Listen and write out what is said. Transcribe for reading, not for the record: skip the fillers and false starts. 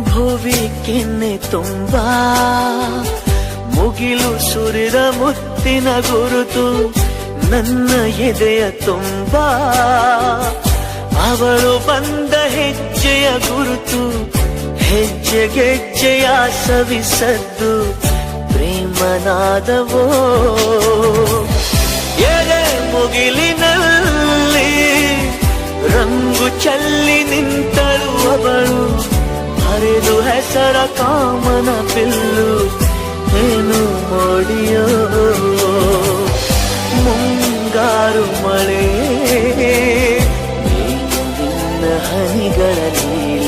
ಭುವಿ ಕೆನ್ನೆ ತುಂಬಾ ಮುಗಿಲು ಸುರಿದ ಮುತ್ತಿನ ಗುರುತು ನನ್ನ ಎದೆಯ ತುಂಬಾ ಅವಳು ಬಂದ ಹೆಜ್ಜೆಯ ಗುರುತು ಹೆಜ್ಜೆಗೆಜ್ಜೆಯ ಸವಿಸದ್ದು ಪ್ರೇಮನಾದವೋ ಎದೆ ಮುಗಿಲಿನಲ್ಲಿ ರಂಗು ಚೆಲ್ಲಿ ನಿಂತಳು ಅವಳು ಹರಿದು ಹೆಸರ ಕಾಮನ ಬಿಲ್ಲು ಏನು ಮೋಡಿಯೋ ಮುಂಗಾರು ಮಳೆ ನೀನು ನಿನ್ನ ಹನಿಗಳ ನೀಲ